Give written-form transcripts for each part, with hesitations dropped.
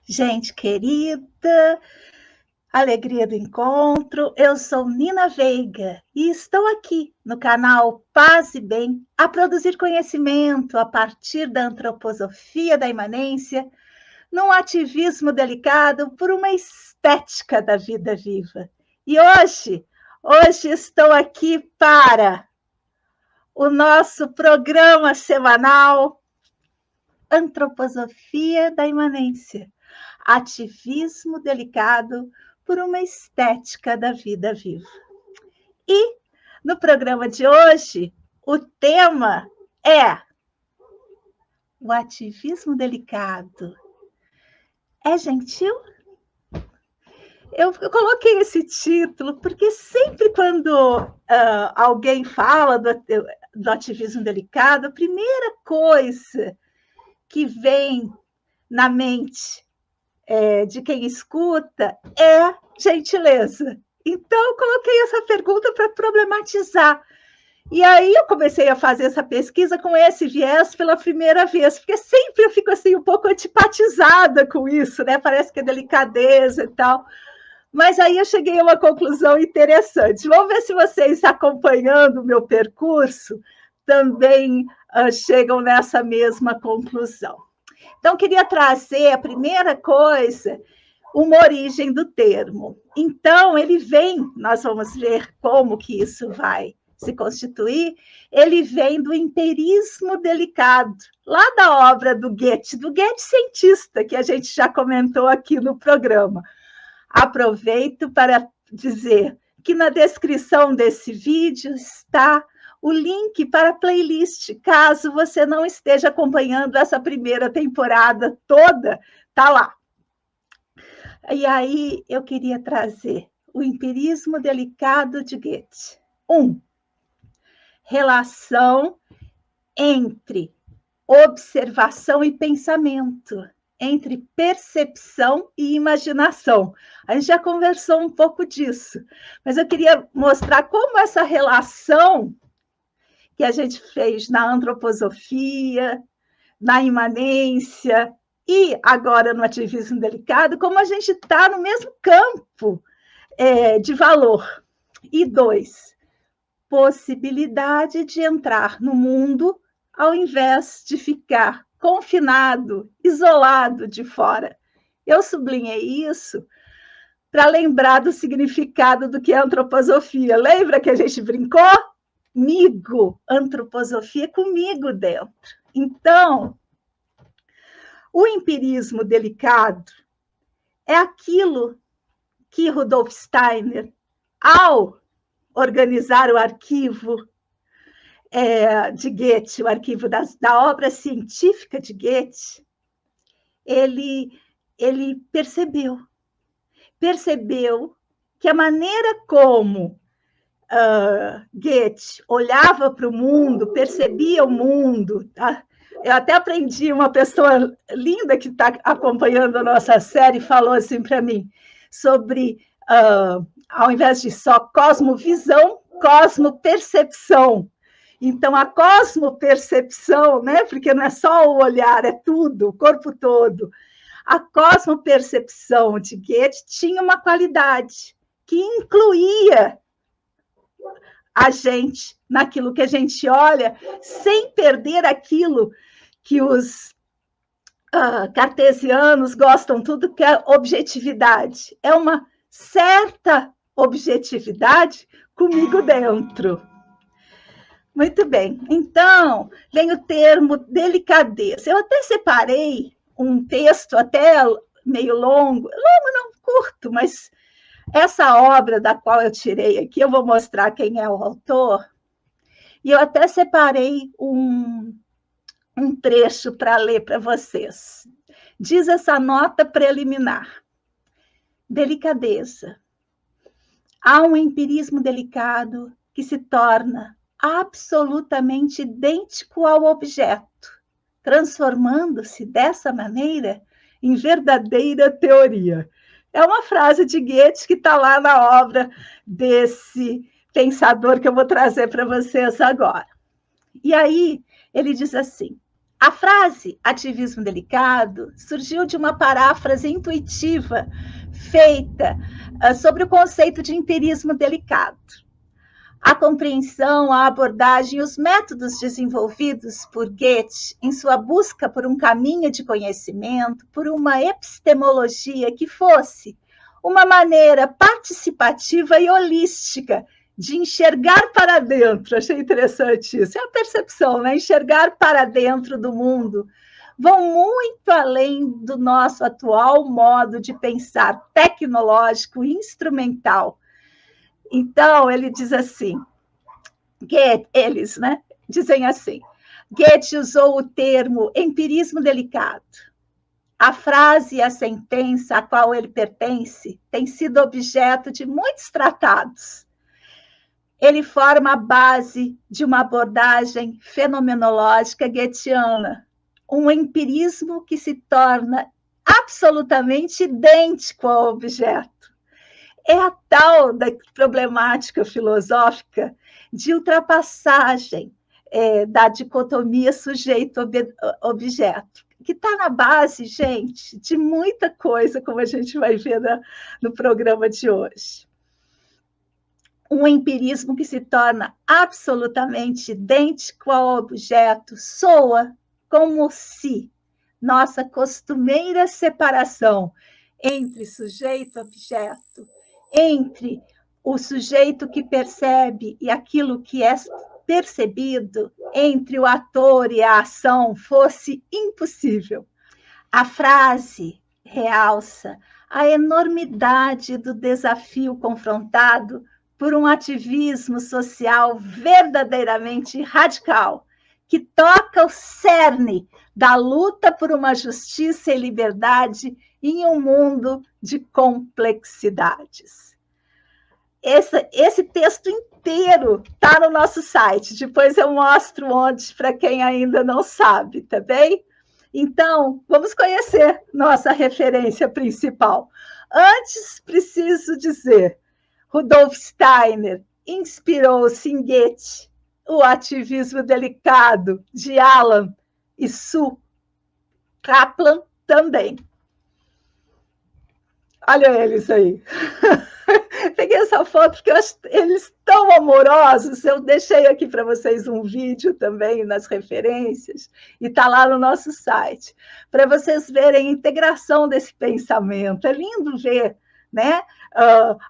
Gente querida, alegria do encontro, eu sou Nina Veiga e estou aqui no canal Paz e Bem a produzir conhecimento a partir da antroposofia da imanência, num ativismo delicado por uma estética da vida viva. E hoje estou aqui para o nosso programa semanal Antroposofia da Imanência. Ativismo delicado por uma estética da vida viva. E no programa de hoje, o tema é o ativismo delicado. É gentil? Eu coloquei esse título porque sempre quando alguém fala do ativismo delicado, a primeira coisa que vem na mente de quem escuta é gentileza. Então, eu coloquei essa pergunta para problematizar. E aí eu comecei a fazer essa pesquisa com esse viés pela primeira vez, porque sempre eu fico assim um pouco antipatizada com isso, né? Parece que é delicadeza e tal. Mas aí eu cheguei a uma conclusão interessante. Vamos ver se vocês, acompanhando o meu percurso, também chegam nessa mesma conclusão. Então, queria trazer a primeira coisa, uma origem do termo. Então, ele vem, nós vamos ver como que isso vai se constituir, ele vem do empirismo delicado, lá da obra do Goethe cientista, que a gente já comentou aqui no programa. Aproveito para dizer que na descrição desse vídeo está o link para a playlist, caso você não esteja acompanhando essa primeira temporada toda, está lá. E aí eu queria trazer o empirismo delicado de Goethe. 1. Relação entre observação e pensamento, entre percepção e imaginação. A gente já conversou um pouco disso, mas eu queria mostrar como essa relação que a gente fez na antroposofia, na imanência e agora no ativismo delicado, como a gente está no mesmo campo de valor. E 2, possibilidade de entrar no mundo ao invés de ficar confinado, isolado de fora. Eu sublinhei isso para lembrar do significado do que é antroposofia. Lembra que a gente brincou? Migo, antroposofia comigo dentro. Então, o empirismo delicado é aquilo que Rudolf Steiner, ao organizar o arquivo de Goethe, o arquivo da obra científica de Goethe, ele percebeu que a maneira como Goethe olhava para o mundo, percebia o mundo. Tá? Eu até aprendi, uma pessoa linda que está acompanhando a nossa série falou assim para mim, sobre, ao invés de só cosmovisão, cosmopercepção. Então, a cosmopercepção, né? Porque não é só o olhar, é tudo, o corpo todo. A cosmopercepção de Goethe tinha uma qualidade que incluía a gente naquilo que a gente olha, sem perder aquilo que os cartesianos gostam tudo, que é objetividade. É uma certa objetividade comigo dentro. Muito bem. Então, vem o termo delicadeza. Eu até separei um texto até meio longo não, curto, mas essa obra da qual eu tirei aqui, eu vou mostrar quem é o autor, e eu até separei um trecho para ler para vocês. Diz essa nota preliminar. Delicadeza. Há um empirismo delicado que se torna absolutamente idêntico ao objeto, transformando-se dessa maneira em verdadeira teoria. É uma frase de Goethe que está lá na obra desse pensador que eu vou trazer para vocês agora. E aí ele diz assim: a frase ativismo delicado surgiu de uma paráfrase intuitiva feita sobre o conceito de empirismo delicado. A compreensão, a abordagem e os métodos desenvolvidos por Goethe em sua busca por um caminho de conhecimento, por uma epistemologia que fosse uma maneira participativa e holística de enxergar para dentro. Achei interessante isso. É a percepção, né? Enxergar para dentro do mundo. Vão muito além do nosso atual modo de pensar tecnológico e instrumental. Então, ele diz assim, eles, né, dizem assim, Goethe usou o termo empirismo delicado. A frase e a sentença a qual ele pertence tem sido objeto de muitos tratados. Ele forma a base de uma abordagem fenomenológica goetheana, um empirismo que se torna absolutamente idêntico ao objeto. É a tal da problemática filosófica de ultrapassagem da dicotomia sujeito-objeto, que está na base, gente, de muita coisa, como a gente vai ver no programa de hoje. Um empirismo que se torna absolutamente idêntico ao objeto soa como se nossa costumeira separação entre sujeito e objeto, entre o sujeito que percebe e aquilo que é percebido, entre o ator e a ação, fosse impossível. A frase realça a enormidade do desafio confrontado por um ativismo social verdadeiramente radical, que toca o cerne da luta por uma justiça e liberdade em um mundo de complexidades. Esse texto inteiro está no nosso site. Depois eu mostro onde, para quem ainda não sabe, tá bem? Então, vamos conhecer nossa referência principal. Antes, preciso dizer, Rudolf Steiner inspirou-se em Goethe, o ativismo delicado de Alan e Sue Kaplan também. Olha eles aí. Peguei essa foto porque eu acho eles tão amorosos. Eu deixei aqui para vocês um vídeo também nas referências e está lá no nosso site, para vocês verem a integração desse pensamento. É lindo ver, né?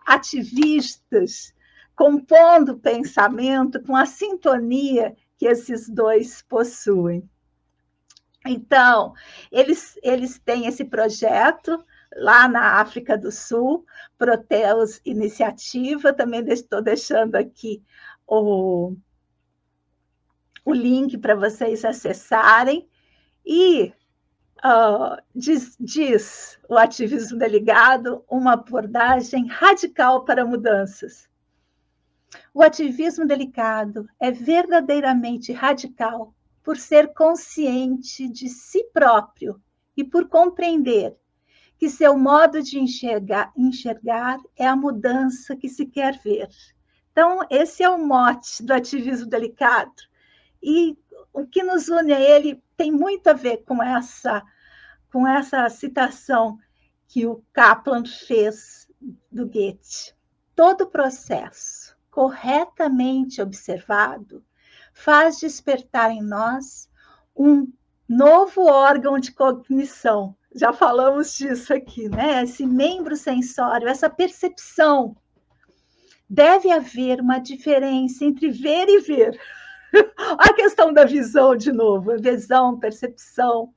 Ativistas compondo pensamento com a sintonia que esses dois possuem. Então, eles têm esse projeto lá na África do Sul, Proteus Iniciativa, também estou deixando aqui o link para vocês acessarem, e diz o ativismo delicado uma abordagem radical para mudanças. O ativismo delicado é verdadeiramente radical por ser consciente de si próprio e por compreender que seu modo de enxergar é a mudança que se quer ver. Então, esse é o mote do ativismo delicado. E o que nos une a ele tem muito a ver com essa citação que o Kaplan fez do Goethe. Todo processo corretamente observado faz despertar em nós um novo órgão de cognição. Já falamos disso aqui, né? Esse membro sensório, essa percepção. Deve haver uma diferença entre ver e ver. A questão da visão, de novo, visão, percepção.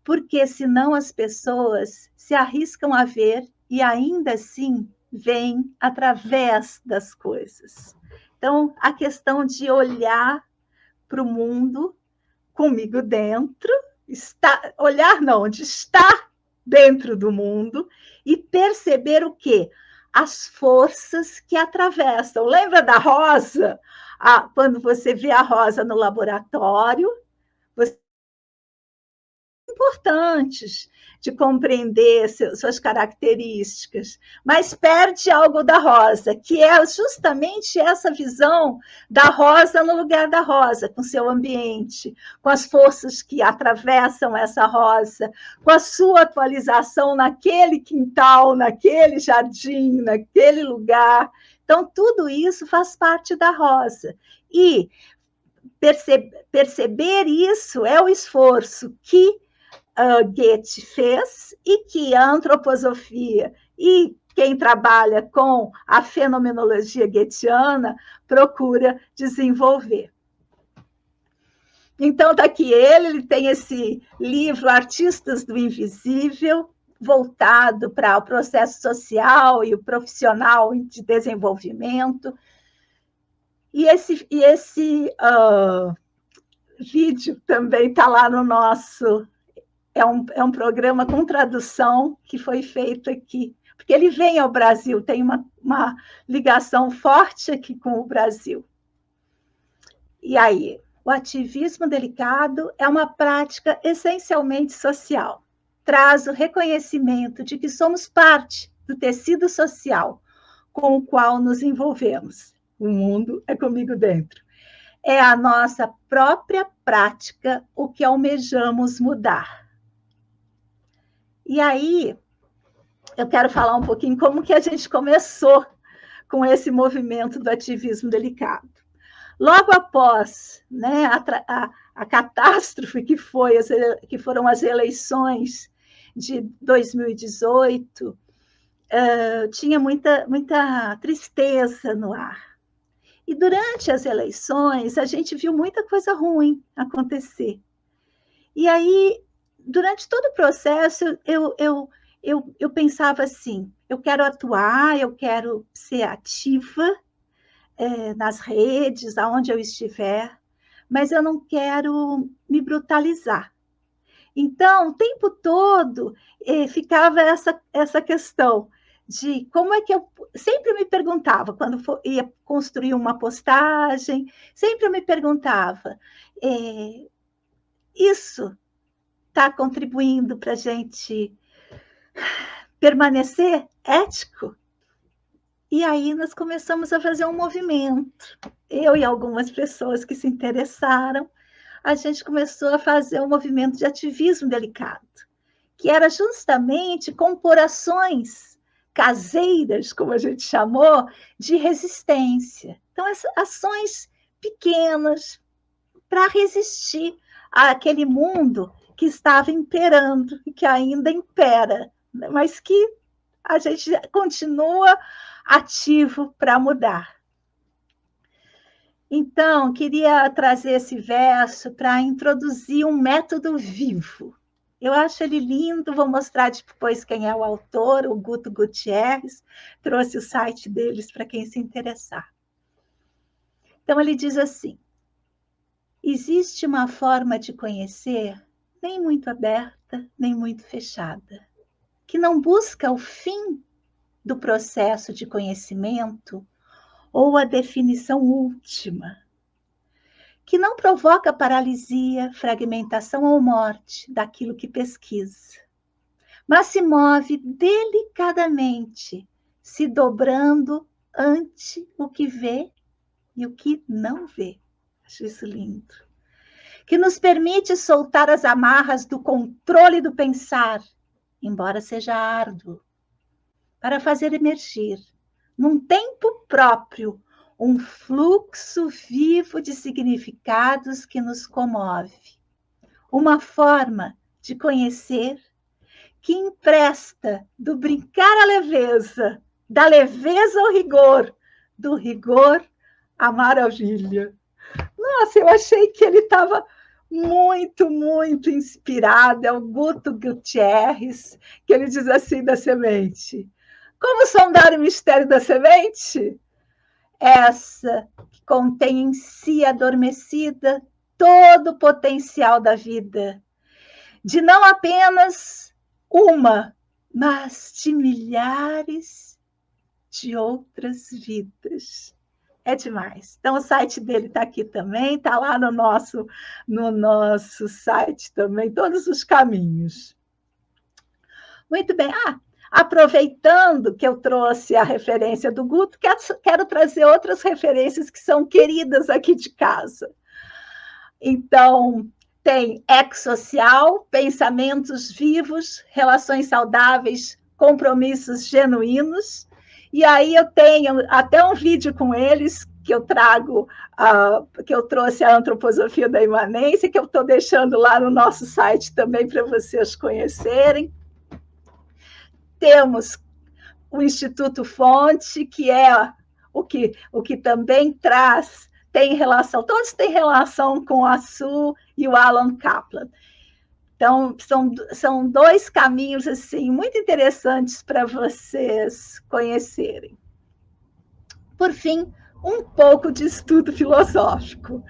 Porque senão as pessoas se arriscam a ver e ainda assim veem através das coisas. Então, a questão de olhar para o mundo comigo dentro, de estar dentro do mundo e perceber o quê? As forças que atravessam. Lembra da rosa? quando você vê a rosa no laboratório, você importantes de compreender suas características, mas perde algo da rosa, que é justamente essa visão da rosa no lugar da rosa, com seu ambiente, com as forças que atravessam essa rosa, com a sua atualização naquele quintal, naquele jardim, naquele lugar. Então, tudo isso faz parte da rosa. E perceber isso é o esforço que Goethe fez e que a antroposofia e quem trabalha com a fenomenologia goetheana procura desenvolver. Então, está aqui ele tem esse livro Artistas do Invisível, voltado para o processo social e o profissional de desenvolvimento. E esse vídeo também está lá no nosso... É um programa com tradução que foi feito aqui, porque ele vem ao Brasil, tem uma ligação forte aqui com o Brasil. E aí, o ativismo delicado é uma prática essencialmente social. Traz o reconhecimento de que somos parte do tecido social com o qual nos envolvemos. O mundo é comigo dentro. É a nossa própria prática o que almejamos mudar. E aí, eu quero falar um pouquinho como que a gente começou com esse movimento do ativismo delicado. Logo após, né, a catástrofe que foram as eleições de 2018, tinha muita tristeza no ar. E durante as eleições, a gente viu muita coisa ruim acontecer. E aí, durante todo o processo, eu pensava assim, eu quero atuar, eu quero ser ativa nas redes, aonde eu estiver, mas eu não quero me brutalizar. Então, o tempo todo ficava essa questão de como é que eu... Sempre me perguntava, quando ia construir uma postagem, sempre eu me perguntava, isso está contribuindo para a gente permanecer ético? E aí nós começamos a fazer um movimento. Eu e algumas pessoas que se interessaram, a gente começou a fazer um movimento de ativismo delicado, que era justamente compor ações caseiras, como a gente chamou, de resistência. Então, ações pequenas para resistir àquele mundo que estava imperando, que ainda impera, mas que a gente continua ativo para mudar. Então, queria trazer esse verso para introduzir um método vivo. Eu acho ele lindo, vou mostrar depois quem é o autor, o Guto Gutierrez, trouxe o site deles para quem se interessar. Então, ele diz assim: existe uma forma de conhecer nem muito aberta, nem muito fechada, que não busca o fim do processo de conhecimento ou a definição última, que não provoca paralisia, fragmentação ou morte daquilo que pesquisa, mas se move delicadamente, se dobrando ante o que vê e o que não vê. Acho isso lindo. Que nos permite soltar as amarras do controle do pensar, embora seja árduo, para fazer emergir, num tempo próprio, um fluxo vivo de significados que nos comove. Uma forma de conhecer que empresta do brincar à leveza, da leveza ao rigor, do rigor à maravilha. Nossa, eu achei que ele estava muito, muito inspirado. É o Guto Gutierrez, que ele diz assim da semente: como sondar o mistério da semente? Essa que contém em si adormecida todo o potencial da vida, de não apenas uma, mas de milhares de outras vidas. é demais. Então, o site dele está aqui também, está lá no nosso site também, todos os caminhos. Muito bem. Aproveitando que eu trouxe a referência do Guto, quero trazer outras referências que são queridas aqui de casa. Então, tem ex-social, pensamentos vivos, relações saudáveis, compromissos genuínos. E aí eu tenho até um vídeo com eles que eu trago, que eu trouxe a antroposofia da imanência, que eu estou deixando lá no nosso site também para vocês conhecerem. Temos o Instituto Fonte, que é o que também tem relação, todos têm relação com a Sue e o Alan Kaplan. Então, são dois caminhos assim, muito interessantes para vocês conhecerem. Por fim, um pouco de estudo filosófico.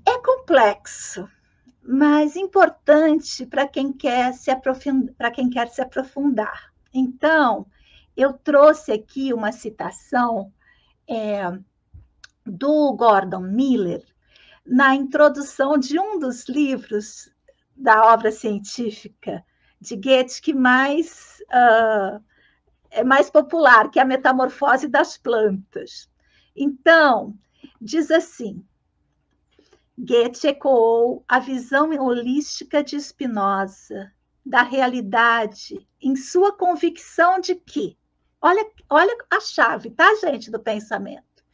É complexo, mas importante para quem quer se aprofundar. Então, eu trouxe aqui uma citação do Gordon Miller, na introdução de um dos livros da obra científica de Goethe que é mais popular, que é a Metamorfose das Plantas. Então, diz assim, Goethe ecoou a visão holística de Spinoza da realidade em sua convicção de que, olha a chave, tá, gente, do pensamento,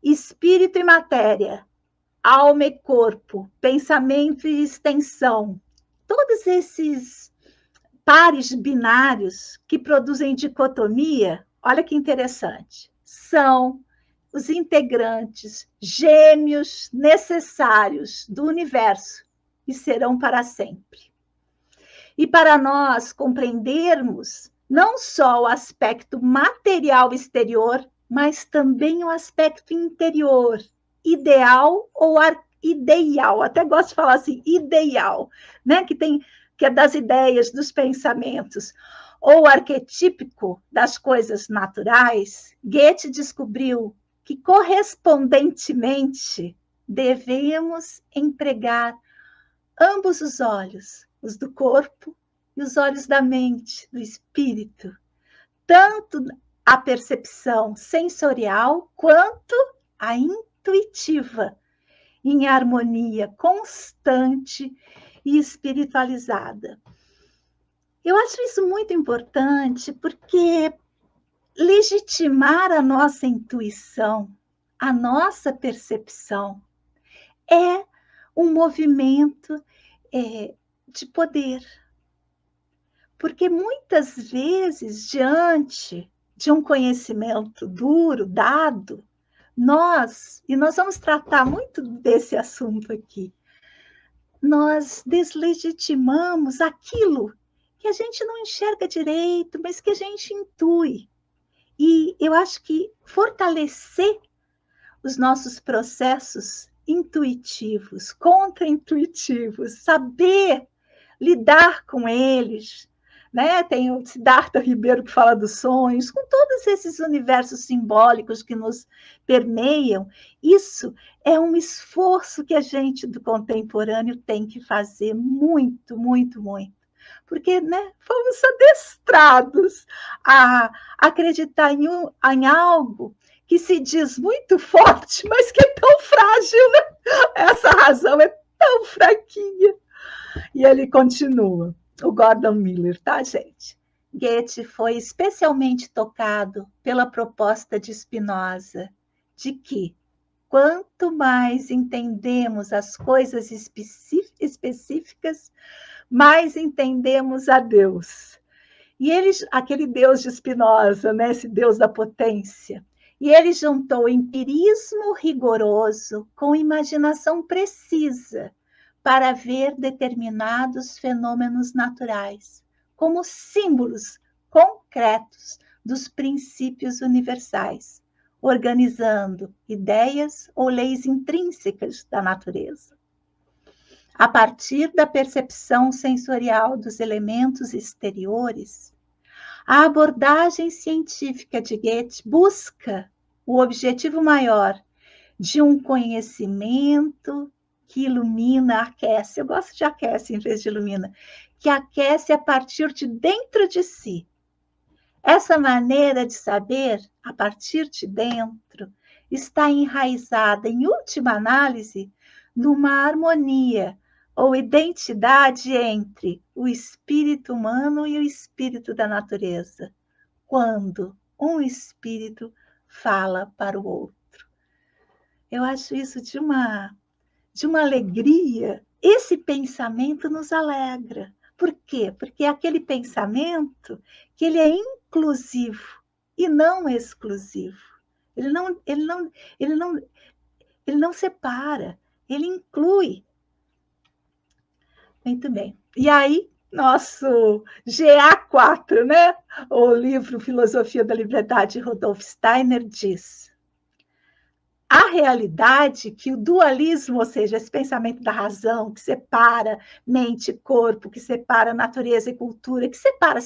espírito e matéria, alma e corpo, pensamento e extensão, todos esses pares binários que produzem dicotomia, olha que interessante, são os integrantes gêmeos necessários do universo e serão para sempre. E para nós compreendermos não só o aspecto material exterior, mas também o aspecto interior, ideal ou ideal, até gosto de falar assim, ideal, né? que é das ideias, dos pensamentos, ou arquetípico das coisas naturais, Goethe descobriu que, correspondentemente, devemos empregar ambos os olhos, os do corpo e os olhos da mente, do espírito, tanto a percepção sensorial quanto a intuitiva, em harmonia constante e espiritualizada. Eu acho isso muito importante porque legitimar a nossa intuição, a nossa percepção, é um movimento de poder. Porque muitas vezes, diante de um conhecimento duro, dado, nós vamos tratar muito desse assunto aqui, nós deslegitimamos aquilo que a gente não enxerga direito, mas que a gente intui. E eu acho que fortalecer os nossos processos intuitivos, contraintuitivos, saber lidar com eles, né? Tem o Siddhartha Ribeiro que fala dos sonhos, com todos esses universos simbólicos que nos permeiam. Isso é um esforço que a gente do contemporâneo tem que fazer muito, muito, muito. Porque, né, fomos adestrados a acreditar em algo que se diz muito forte, mas que é tão frágil, né? Essa razão é tão fraquinha. E ele continua, o Gordon Miller, tá, gente? Goethe foi especialmente tocado pela proposta de Spinoza de que, quanto mais entendemos as coisas específicas, mais entendemos a Deus. E ele, aquele Deus de Spinoza, né, esse Deus da potência, e ele juntou empirismo rigoroso com imaginação precisa para ver determinados fenômenos naturais como símbolos concretos dos princípios universais, organizando ideias ou leis intrínsecas da natureza. A partir da percepção sensorial dos elementos exteriores, a abordagem científica de Goethe busca o objetivo maior de um conhecimento que ilumina, aquece. Eu gosto de aquece em vez de ilumina, que aquece a partir de dentro de si. Essa maneira de saber, a partir de dentro, está enraizada, em última análise, numa harmonia ou identidade entre o espírito humano e o espírito da natureza, quando um espírito fala para o outro. Eu acho isso de uma alegria. Esse pensamento nos alegra. Por quê? Porque é aquele pensamento que ele é inclusivo e não exclusivo. Ele não separa, ele inclui. Muito bem. E aí, nosso GA4, né? O livro Filosofia da Liberdade, de Rudolf Steiner, diz: a realidade que o dualismo, ou seja, esse pensamento da razão, que separa mente e corpo, que separa natureza e cultura, que separa.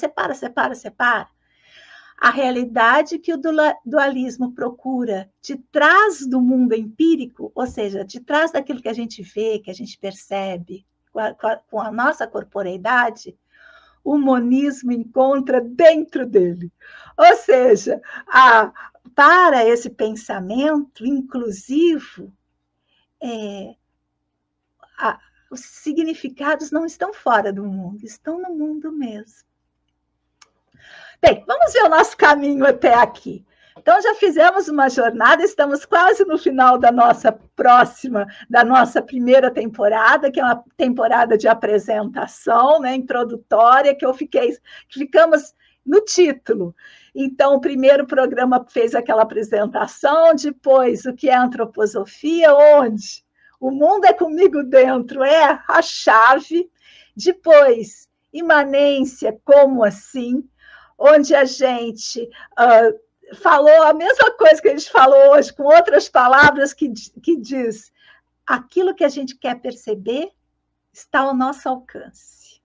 A realidade que o dualismo procura de trás do mundo empírico, ou seja, de trás daquilo que a gente vê, que a gente percebe com a nossa corporeidade, o monismo encontra dentro dele. Ou seja, para esse pensamento inclusivo, os significados não estão fora do mundo, estão no mundo mesmo. Bem, vamos ver o nosso caminho até aqui. Então, já fizemos uma jornada, estamos quase no final da nossa primeira temporada, que é uma temporada de apresentação, né, introdutória, que ficamos no título. Então, o primeiro programa fez aquela apresentação, depois, o que é antroposofia, onde o mundo é comigo dentro, é a chave, depois, imanência, como assim, onde a gente falou a mesma coisa que a gente falou hoje, com outras palavras, que diz: aquilo que a gente quer perceber está ao nosso alcance.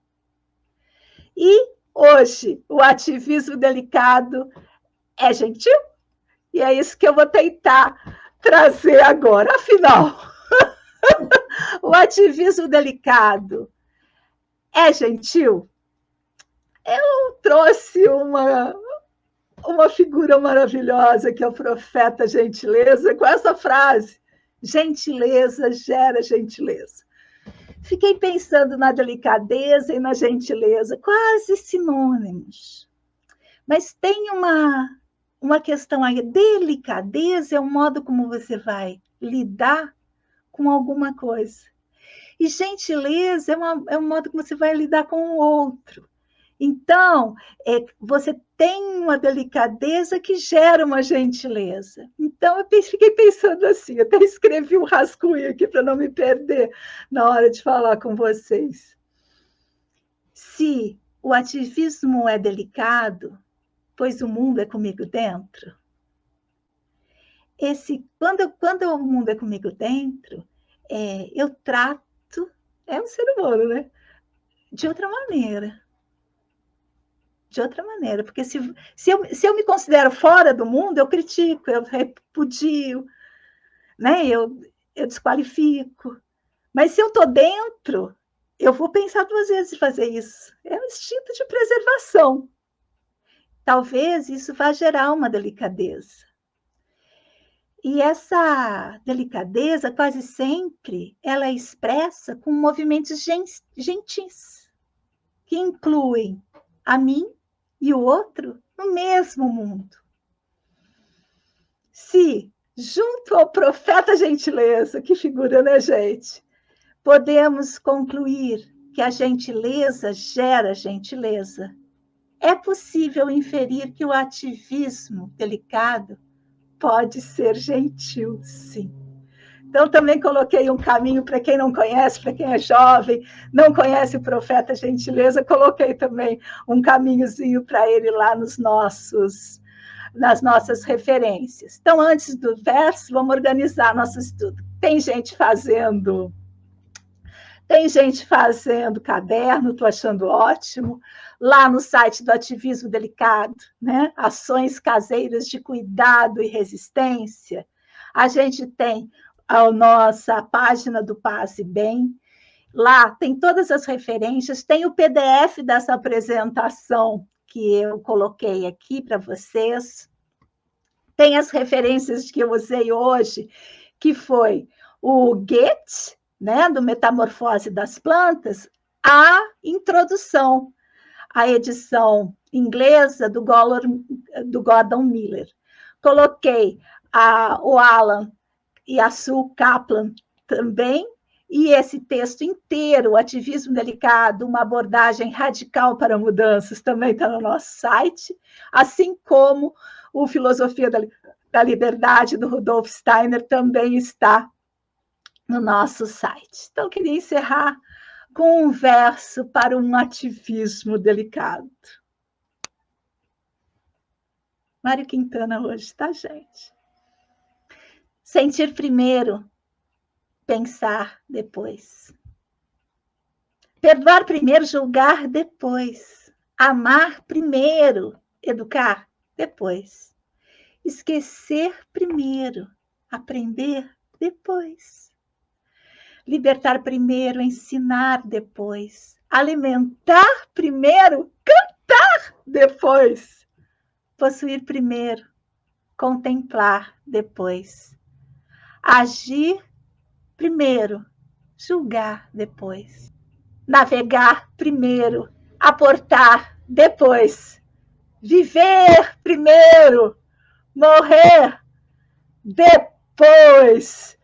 E hoje, o ativismo delicado é gentil? E é isso que eu vou tentar trazer agora. Afinal, o ativismo delicado é gentil? Eu trouxe uma figura maravilhosa, que é o profeta Gentileza, com essa frase: gentileza gera gentileza. Fiquei pensando na delicadeza e na gentileza, quase sinônimos. Mas tem uma questão aí. Delicadeza é o modo como você vai lidar com alguma coisa. E gentileza é um modo como você vai lidar com o outro. Então, você tem uma delicadeza que gera uma gentileza. Então, eu fiquei pensando assim, até escrevi um rascunho aqui para não me perder na hora de falar com vocês. Se o ativismo é delicado, pois o mundo é comigo dentro. Quando o mundo é comigo dentro, eu trato, é um ser humano, né? De outra maneira. De outra maneira, porque se eu me considero fora do mundo, eu critico, eu repudio, né? eu desqualifico. Mas se eu estou dentro, eu vou pensar 2 vezes em fazer isso. É um instinto de preservação. Talvez isso vá gerar uma delicadeza. E essa delicadeza, quase sempre, ela é expressa com movimentos gentis, que incluem a mim e o outro no mesmo mundo. Se, junto ao profeta Gentileza, que figura, né, gente? Podemos concluir que a gentileza gera gentileza, é possível inferir que o ativismo delicado pode ser gentil, sim. Então, também coloquei um caminho para quem não conhece, para quem é jovem, não conhece o profeta Gentileza, coloquei também um caminhozinho para ele lá nas nossas referências. Então, antes do verso, vamos organizar nosso estudo. Tem gente fazendo Tem gente fazendo caderno, estou achando ótimo. Lá no site do Ativismo Delicado, né? Ações caseiras de cuidado e resistência. A gente tem a nossa página do Passe Bem. Lá tem todas as referências, tem o PDF dessa apresentação que eu coloquei aqui para vocês. Tem as referências que eu usei hoje, que foi o Goethe, né, do Metamorfose das Plantas, a introdução, a edição inglesa do Gordon Miller. Coloquei o Alan e a Sue Kaplan também, e esse texto inteiro, o Ativismo Delicado, uma abordagem radical para mudanças, também está no nosso site, assim como o Filosofia da Liberdade, do Rudolf Steiner, também está no nosso site. Então, eu queria encerrar com um verso para um ativismo delicado. Mário Quintana hoje, tá, gente? Sentir primeiro, pensar depois. Perdoar primeiro, julgar depois. Amar primeiro, educar depois. Esquecer primeiro, aprender depois. Libertar primeiro, ensinar depois. Alimentar primeiro, cantar depois. Possuir primeiro, contemplar depois. Agir primeiro, julgar depois. Navegar primeiro, aportar depois. Viver primeiro, morrer depois.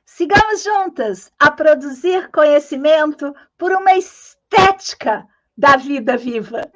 Sigamos juntas a produzir conhecimento por uma estética da vida viva.